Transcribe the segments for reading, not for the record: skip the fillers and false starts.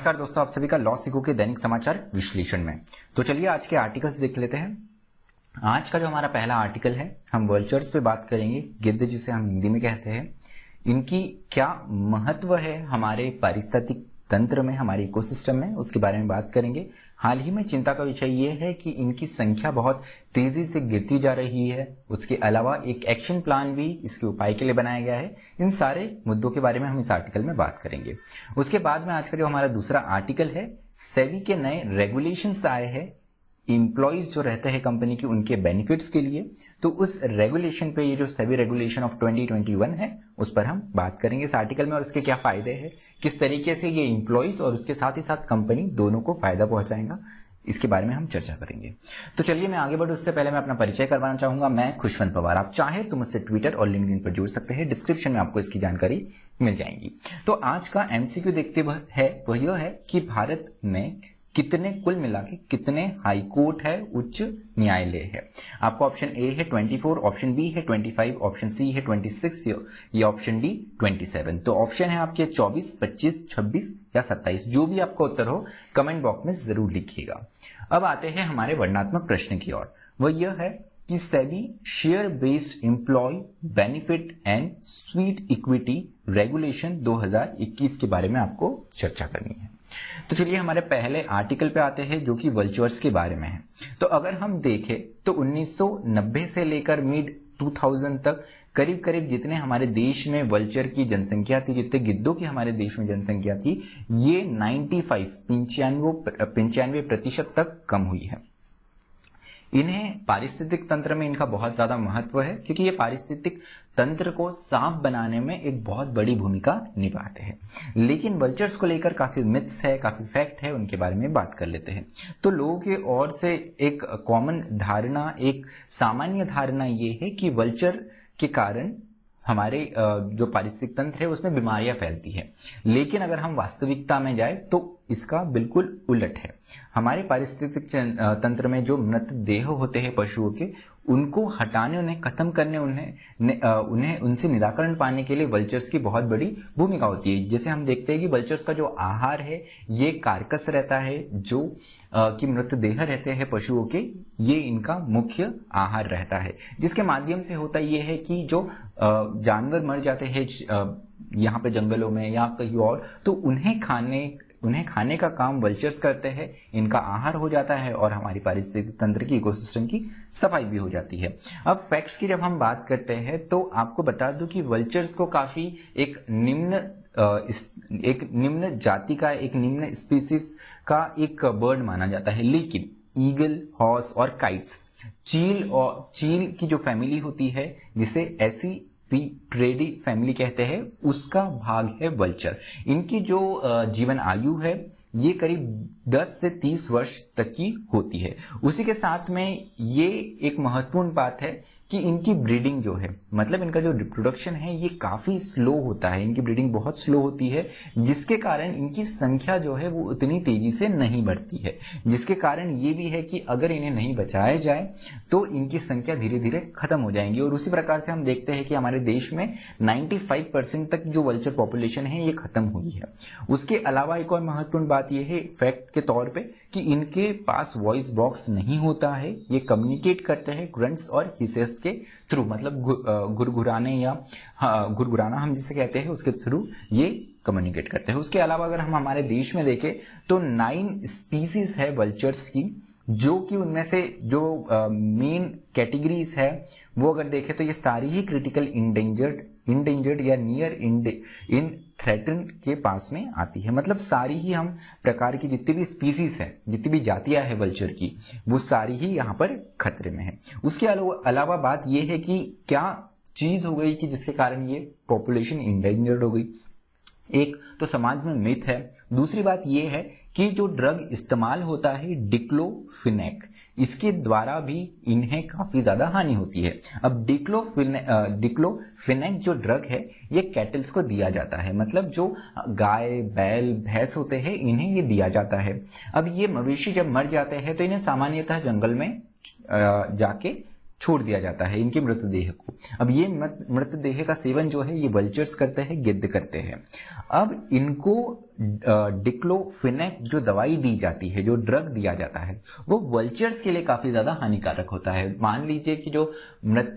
नमस्कार दोस्तों, आप सभी का लॉ सिखो के दैनिक समाचार विश्लेषण में। तो चलिए आज के आर्टिकल्स देख लेते हैं। आज का जो हमारा पहला आर्टिकल है, हम वल्चर्स पे बात करेंगे, गिद्ध जिसे हम हिंदी में कहते हैं। इनकी क्या महत्व है हमारे पारिस्थितिक तंत्र में, हमारे इकोसिस्टम में, उसके बारे में बात करेंगे। हाल ही में चिंता का विषय ये है कि इनकी संख्या बहुत तेजी से गिरती जा रही है। उसके अलावा एक एक्शन प्लान भी इसके उपाय के लिए बनाया गया है। इन सारे मुद्दों के बारे में हम इस आर्टिकल में बात करेंगे। उसके बाद में आज का जो हमारा दूसरा आर्टिकल है, सेबी के नए रेगुलेशंस आए हैं एम्प्लॉइज जो रहते हैं कंपनी की, उनके बेनिफिट्स के लिए। तो उस रेगुलेशन पे, ये जो सेबी रेगुलेशन ऑफ 2021 है, उस पर हम बात करेंगे इस आर्टिकल में, और इसके क्या फायदे हैं, किस तरीके से ये एम्प्लॉइज और उसके साथ ही साथ कंपनी दोनों को फायदा पहुंचाएगा, इसके बारे में हम चर्चा करेंगे। तो चलिए मैं आगे बढ़ूं उससे पहले मैं अपना परिचय करवाना चाहूंगा। मैं खुशवंत पवार। आप चाहे तो मुझसे ट्विटर और लिंक्डइन पर जुड़ सकते हैं, डिस्क्रिप्शन में आपको इसकी जानकारी मिल जाएगी। तो आज का एमसीक्यू देखते हैं वह यह है कि भारत में कितने, कुल मिला के कितने हाई कोर्ट है, उच्च न्यायालय है। आपको ऑप्शन ए है 24, ऑप्शन बी है 25, ऑप्शन सी है 26 या ऑप्शन डी 27। तो ऑप्शन है आपके 24, 25, 26 या 27। जो भी आपका उत्तर हो कमेंट बॉक्स में जरूर लिखिएगा। अब आते हैं हमारे वर्णनात्मक प्रश्न की ओर। वह यह है कि SEBI share based employ benefit and sweat equity regulation 2021 के बारे में आपको चर्चा करनी है। तो चलिए हमारे पहले आर्टिकल पे आते हैं, जो कि वल्चर्स के बारे में है। तो अगर हम देखें तो 1990 से लेकर मिड 2000 तक करीब करीब जितने हमारे देश में वल्चर की जनसंख्या थी, जितने गिद्धों की हमारे देश में जनसंख्या थी, ये 95% तक कम हुई है। इन्हें पारिस्थितिक तंत्र में इनका बहुत ज्यादा महत्व है, क्योंकि ये पारिस्थितिक तंत्र को साफ बनाने में एक बहुत बड़ी भूमिका निभाते हैं। लेकिन वल्चर्स को लेकर काफी मिथ्स है, काफी फैक्ट है, उनके बारे में बात कर लेते हैं। तो लोगों की ओर से एक कॉमन धारणा, एक सामान्य धारणा ये है कि वल्चर के कारण हमारे जो पारिस्थितिक तंत्र है उसमें बीमारियां फैलती है। लेकिन अगर हम वास्तविकता में जाए तो इसका बिल्कुल उलट है। हमारे पारिस्थितिक तंत्र में जो मृत देह होते हैं पशुओं के, उनको हटाने, उन्हें खत्म करने, उन्हें उनसे निराकरण पाने के लिए वल्चर्स की बहुत बड़ी भूमिका होती है। जैसे हम देखते हैं कि वल्चर्स का जो आहार है ये कार्कस रहता है, जो कि मृतदेह रहते हैं पशुओं के, ये इनका मुख्य आहार रहता है। जिसके माध्यम से होता ये है कि जो जानवर मर जाते हैं यहाँ पे जंगलों में या कहीं और, तो उन्हें खाने का काम वल्चर्स करते हैं, इनका आहार हो जाता है और हमारी पारिस्थितिक तंत्र की, इकोसिस्टम की सफाई भी हो जाती है। अब फैक्ट्स की जब हम बात करते हैं तो आपको बता दूं कि वल्चर्स को काफी एक निम्न जाति का, एक निम्न स्पीसीज का एक बर्ड माना जाता है। लेकिन ईगल, हॉर्स और काइट्स, चील की जो फैमिली होती है, जिसे ऐसी ट्रेडी फैमिली कहते हैं, उसका भाग है वल्चर। इनकी जो जीवन आयु है ये करीब 10 से 30 वर्ष तक की होती है। उसी के साथ में ये एक महत्वपूर्ण बात है कि इनकी ब्रीडिंग जो है, मतलब इनका जो रिप्रोडक्शन है, ये काफी स्लो होता है। इनकी ब्रीडिंग बहुत स्लो होती है, जिसके कारण इनकी संख्या जो है वो उतनी तेजी से नहीं बढ़ती है। जिसके कारण ये भी है कि अगर इन्हें नहीं बचाया जाए तो इनकी संख्या धीरे धीरे खत्म हो जाएंगी। और उसी प्रकार से हम देखते हैं कि हमारे देश में 95% तक जो वल्चर पॉपुलेशन है ये खत्म हुई है। उसके अलावा एक और महत्वपूर्ण बात यह है फैक्ट के तौर पे कि इनके पास वॉइस बॉक्स नहीं होता है। ये कम्युनिकेट करते हैं ग्रंट्स और हिसेस के थ्रू, मतलब गुरगुराने या गुरगुराना हम जिसे कहते हैं, उसके थ्रू ये कम्युनिकेट करते हैं। उसके अलावा अगर हम हमारे देश में देखें तो 9 स्पीसीज है वल्चर्स की, जो कि उनमें से जो मेन कैटेगरीज है वो अगर देखें तो ये सारी ही क्रिटिकल इंडेंजर्ड या नियर इन थ्रेटन के पास में आती है। मतलब सारी ही हम प्रकार की जितनी भी स्पीसीज है, जितनी भी जातियां है वल्चर की, वो सारी ही यहाँ पर खतरे में है। उसके अलावा बात ये है कि क्या चीज हो गई कि जिसके कारण ये पॉपुलेशन इंडेंजर्ड हो गई। एक तो समाज में मिथ है, दूसरी बात यह है कि जो ड्रग इस्तेमाल होता है डिक्लोफिनेक, इसके द्वारा भी इन्हें काफी ज्यादा हानि होती है। अब डिक्लोफिनेक जो ड्रग है ये कैटल्स को दिया जाता है, मतलब जो गाय, बैल, भैंस होते हैं इन्हें ये दिया जाता है। अब ये मवेशी जब मर जाते हैं तो इन्हें सामान्यतः जंगल में जाके छोड़ दिया जाता है इनके मृतदेह को। अब ये मृतदेह का सेवन जो है ये वल्चर्स करते हैं, गिद्ध करते हैं। अब इनको डिक्लोफिनेक जो दवाई दी जाती है, जो ड्रग दिया जाता है, वो वल्चर्स के लिए काफी ज्यादा हानिकारक होता है। मान लीजिए कि जो मृत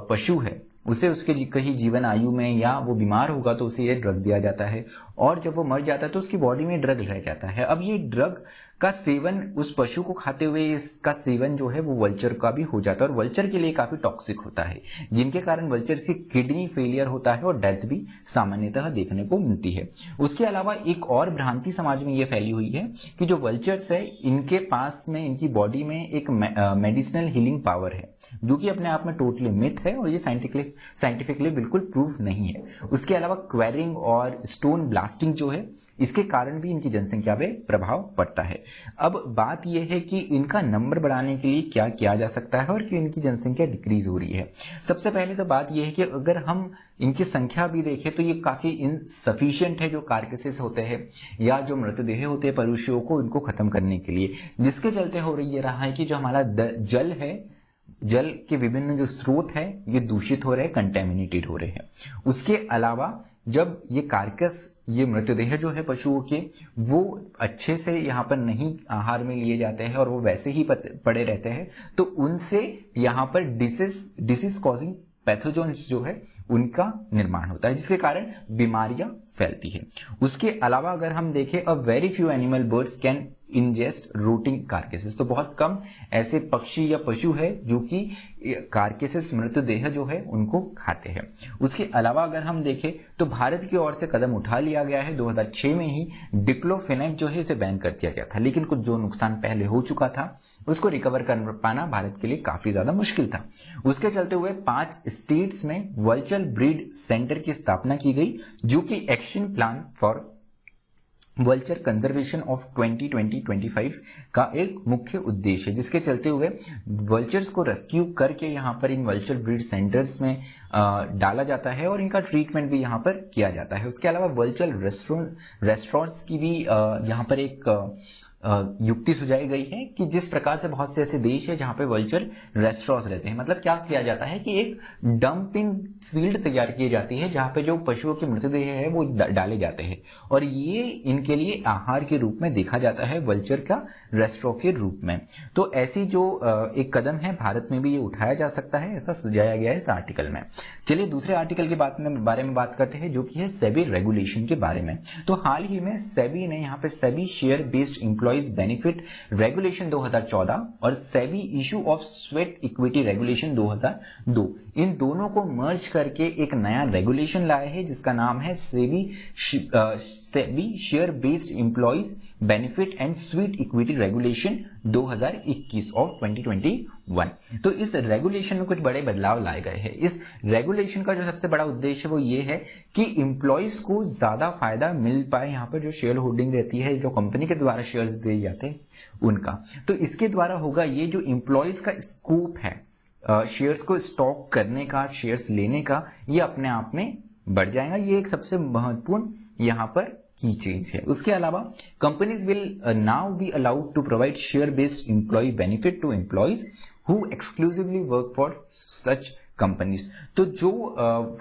पशु है उसे उसके कहीं जीवन आयु में या वो बीमार होगा तो उसे ये ड्रग दिया जाता है, और जब वो मर जाता है तो उसकी बॉडी में ड्रग रह जाता है। अब ये ड्रग का सेवन उस पशु को खाते हुए इसका सेवन जो है वो वल्चर का भी हो जाता है, और वल्चर के लिए काफी टॉक्सिक होता है, जिनके कारण वल्चर की किडनी फेलियर होता है और डेथ भी सामान्यतः देखने को मिलती है। उसके अलावा एक और भ्रांति समाज में ये फैली हुई है कि जो वल्चर्स है इनके पास में, इनकी बॉडी में एक मेडिसिनल हीलिंग पावर है, जो कि अपने आप में टोटली मिथ है और ये साइंटिफिकली बिल्कुल प्रूफ नहीं है। उसके अलावा क्वेरिंग और स्टोन ब्लास्टिंग जो है इसके कारण भी इनकी जनसंख्या पे प्रभाव पड़ता है। अब बात यह है कि इनका नंबर बढ़ाने के लिए क्या किया जा सकता है और क्यों इनकी जनसंख्या डिक्रीज हो रही है। सबसे पहले तो बात यह है कि अगर हम इनकी संख्या भी देखें तो ये काफी इनसफिशिएंट है, जो कार्केसेस होते हैं या जो मृतदेह होते हैं पशुओं को, इनको खत्म करने के लिए, जिसके चलते हो रही रहा है कि जो हमारा जल है, जल के विभिन्न जो स्रोत है ये दूषित हो रहे हैं, कंटेमिनेटेड हो रहे हैं। उसके अलावा जब ये कार्कस, ये मृतदेह जो है पशुओं के, वो अच्छे से यहाँ पर नहीं आहार में लिए जाते हैं और वो वैसे ही पड़े रहते हैं, तो उनसे यहाँ पर डिसीज कॉजिंग पैथोजन्स जो है उनका निर्माण होता है, जिसके कारण बीमारियां फैलती है। उसके अलावा अगर हम देखें, a very few animal birds can ingest rotting carcasses, तो बहुत कम ऐसे पक्षी या पशु है जो कि कार्केसेस, मृतदेह जो है उनको खाते हैं। उसके अलावा अगर हम देखें तो भारत की ओर से कदम उठा लिया गया है, 2006 में ही डिक्लोफिनेक जो है इसे बैन कर दिया गया था, लेकिन कुछ जो नुकसान पहले हो चुका था उसको रिकवर कर पाना भारत के लिए काफी ज्यादा मुश्किल था। उसके चलते हुए 5 स्टेट्स में वर्चुअल ब्रीड सेंटर की स्थापना की गई, जो कि action plan for vulture conservation of 2020-25 का एक मुख्य उद्देश्य है, जिसके चलते हुए वल्चर्स को रेस्क्यू करके यहाँ पर इन वल्चर ब्रीड सेंटर्स में डाला जाता है और इनका ट्रीटमेंट भी यहाँ पर किया जाता है। उसके अलावा वल्चर रेस्टोरेंट्स की भी यहाँ पर एक युक्ति सुझाई गई है कि जिस प्रकार से बहुत से ऐसे देश है जहां पे वल्चर रेस्टोरेंट्स रहते हैं, मतलब क्या किया जाता है कि एक डंपिंग फील्ड तैयार की जाती है जहां पे जो पशुओं के मृतदेह है वो डाले जाते हैं, और ये इनके लिए आहार के रूप में देखा जाता है, वल्चर का रेस्टोरेंट के रूप में। तो ऐसी जो एक कदम है भारत में भी ये उठाया जा सकता है, ऐसा सुझाया गया है इस आर्टिकल में। चलिए दूसरे आर्टिकल के बारे में बात करते हैं, जो कि है सेबी रेगुलेशन के बारे में। तो हाल ही में सेबी ने यहाँ पे SEBI share based employees benefit regulation 2014 और SEBI issue of sweat equity regulation 2002, इन दोनों को मर्ज करके एक नया रेगुलेशन लाया है, जिसका नाम है SEBI share based employees benefit and sweat equity regulation 2021 और 2021। तो इस रेगुलेशन में कुछ बड़े बदलाव लाए गए हैं। इस रेगुलेशन का जो सबसे बड़ा उद्देश्य वो ये है कि एम्प्लॉयज को ज्यादा फायदा मिल पाए, यहाँ पर जो शेयर होल्डिंग रहती है, जो कंपनी के द्वारा शेयर्स दिए जाते हैं उनका, तो इसके द्वारा होगा ये जो एम्प्लॉयज का स्कोप है शेयर्स को स्टॉक करने का, शेयर्स लेने का, ये अपने आप में बढ़ जाएगा। ये एक सबसे महत्वपूर्ण यहाँ पर की चेंज है। उसके अलावा companies will now be allowed to provide share based employ benefit to employees who exclusively work for such companies. तो जो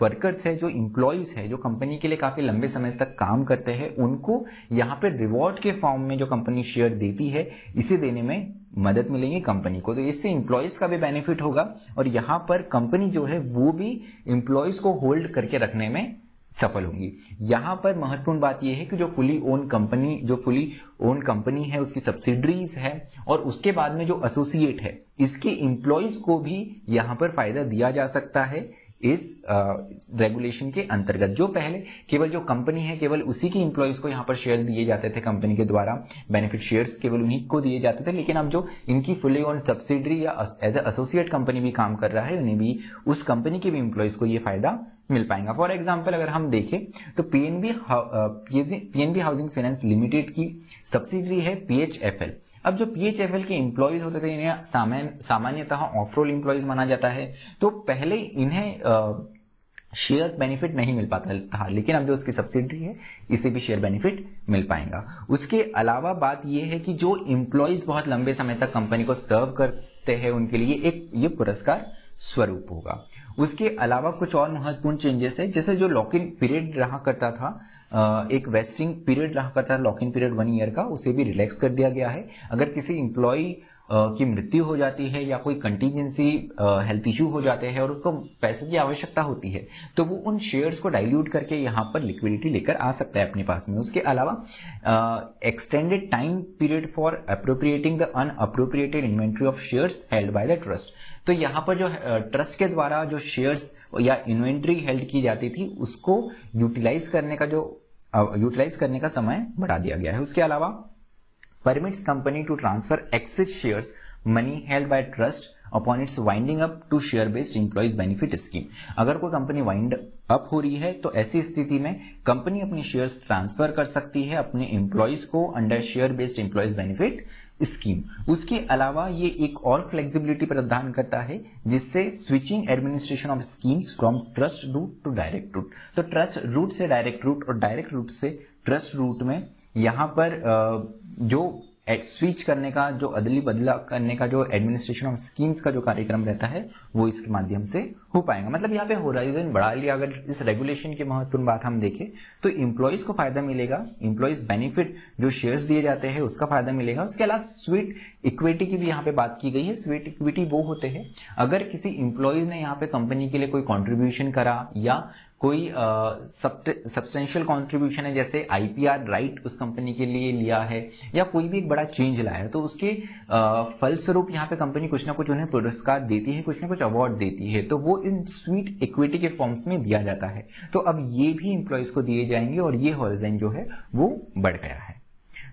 वर्कर्स है, जो एम्प्लॉयज है, जो कंपनी के लिए काफी लंबे समय तक काम करते हैं, उनको यहाँ पे रिवॉर्ड के फॉर्म में जो कंपनी शेयर देती है, इसे देने में मदद मिलेगी कंपनी को। तो इससे एम्प्लॉयज का भी बेनिफिट होगा और यहाँ पर कंपनी जो है वो भी एम्प्लॉयज को होल्ड करके रखने में सफल होंगी। यहां पर महत्वपूर्ण बात यह है कि जो फुली ओन कंपनी है, उसकी सब्सिडरीज है और उसके बाद में जो एसोसिएट है, इसके एम्प्लॉयज को भी यहां पर फायदा दिया जा सकता है इस रेगुलेशन के अंतर्गत। जो पहले केवल जो कंपनी है, केवल उसी की एम्प्लॉयज को यहाँ पर शेयर दिए जाते थे कंपनी के द्वारा, बेनिफिट शेयर्स केवल उन्हीं को दिए जाते थे, लेकिन अब जो इनकी फुली ओन सब्सिडरी या एज ए एसोसिएट कंपनी भी काम कर रहा है, उन्हें भी, उस कंपनी के भी एम्प्लॉयज को ये फायदा मिल पाएगा। फॉर एग्जाम्पल अगर हम देखें तो पीएनबी हाउसिंग फाइनेंस लिमिटेड की सब्सिडरी है PHFL। अब जो PHFL के एम्प्लॉयज होते थे, इन्हें सामान्यतः ऑफ रोल एम्प्लॉयज माना जाता है, तो पहले इन्हें शेयर बेनिफिट नहीं मिल पाता था, लेकिन अब जो उसकी सब्सिडरी है इसे भी शेयर बेनिफिट मिल पाएगा। उसके अलावा बात यह है कि जो एम्प्लॉयज बहुत लंबे समय तक कंपनी को सर्व करते हैं, उनके लिए एक ये पुरस्कार स्वरूप होगा। उसके अलावा कुछ और महत्वपूर्ण चेंजेस है, जैसे जो लॉक इन पीरियड रहा करता था, एक वेस्टिंग पीरियड रहा करता था लॉक इन पीरियड 1 ईयर का, उसे भी रिलैक्स कर दिया गया है। अगर किसी एम्प्लॉय की मृत्यु हो जाती है या कोई कंटीजेंसी हेल्थ इश्यू हो जाते हैं और उसको पैसे की आवश्यकता होती है, तो वो उन शेयर्स को डाइल्यूट करके यहाँ पर लिक्विडिटी लेकर आ सकता है अपने पास में। उसके अलावा extended time period for appropriating the unappropriated inventory of shares held by the trust. तो यहाँ पर जो ट्रस्ट के द्वारा जो शेयर्स या इन्वेंट्री हेल्ड की जाती थी उसको यूटिलाइज करने का समय बढ़ा दिया गया है। उसके अलावा permits company to transfer excess shares money held by trust upon its winding up to share based employees benefit scheme। अगर कोई कंपनी वाइंड अप हो रही है तो ऐसी स्थिति में कंपनी अपनी शेयर्स ट्रांसफर कर सकती है अपने एम्प्लॉयज को under share based employees benefit scheme. उसके अलावा ये एक और फ्लेक्सिबिलिटी प्रदान करता है जिससे switching administration of schemes from trust route to direct route. तो ट्रस्ट रूट से डायरेक्ट रूट और डायरेक्ट रूट से ट्रस्ट रूट में यहाँ पर जो स्विच करने का, जो अदली बदला करने का, जो एडमिनिस्ट्रेशन ऑफ स्कीम्स का जो कार्यक्रम रहता है वो इसके माध्यम से हो पाएगा। मतलब यहाँ पे होराइजन बढ़ा लिया। अगर इस रेगुलेशन की महत्वपूर्ण बात हम देखें तो एम्प्लॉयज को फायदा मिलेगा, एम्प्लॉयज बेनिफिट जो शेयर्स दिए जाते हैं उसका फायदा मिलेगा। उसके अलावा स्वीट इक्विटी की भी यहाँ पे बात की गई है। स्वीट इक्विटी वो होते हैं अगर किसी एम्प्लॉयज ने यहाँ पे कंपनी के लिए कोई कॉन्ट्रीब्यूशन करा या कोई सब्सटेंशियल कंट्रीब्यूशन है, जैसे आईपीआर राइट उस कंपनी के लिए लिया है या कोई भी एक बड़ा चेंज लाया है, तो उसके फलस्वरूप यहाँ पे कंपनी कुछ ना कुछ उन्हें पुरस्कार देती है, कुछ ना कुछ अवार्ड देती है, तो वो इन स्वीट इक्विटी के फॉर्म्स में दिया जाता है। तो अब ये भी एम्प्लॉयज को दिए जाएंगे और ये हॉरिजॉन जो है वो बढ़ गया है।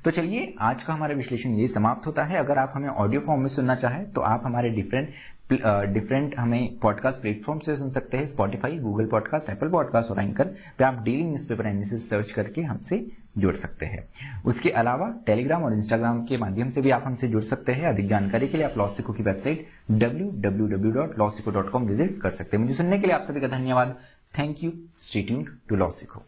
तो चलिए आज का हमारा विश्लेषण यही समाप्त होता है। अगर आप हमें ऑडियो फॉर्म में सुनना चाहें तो आप हमारे डिफरेंट हमें पॉडकास्ट प्लेटफॉर्म से सुन सकते हैं। Spotify, Google podcast, Apple podcast और एंकर पे आप डेली न्यूज़पेपर एनालिसिस सर्च करके हमसे जुड़ सकते हैं। उसके अलावा टेलीग्राम और इंस्टाग्राम के माध्यम से भी आप हमसे जुड़ सकते हैं। अधिक जानकारी के लिए आप लॉसिको की वेबसाइट www.lawsico.com विजिट कर सकते हैं। मुझे सुनने के लिए आप सभी का धन्यवाद। Thank you. Stay tuned to लॉसिको।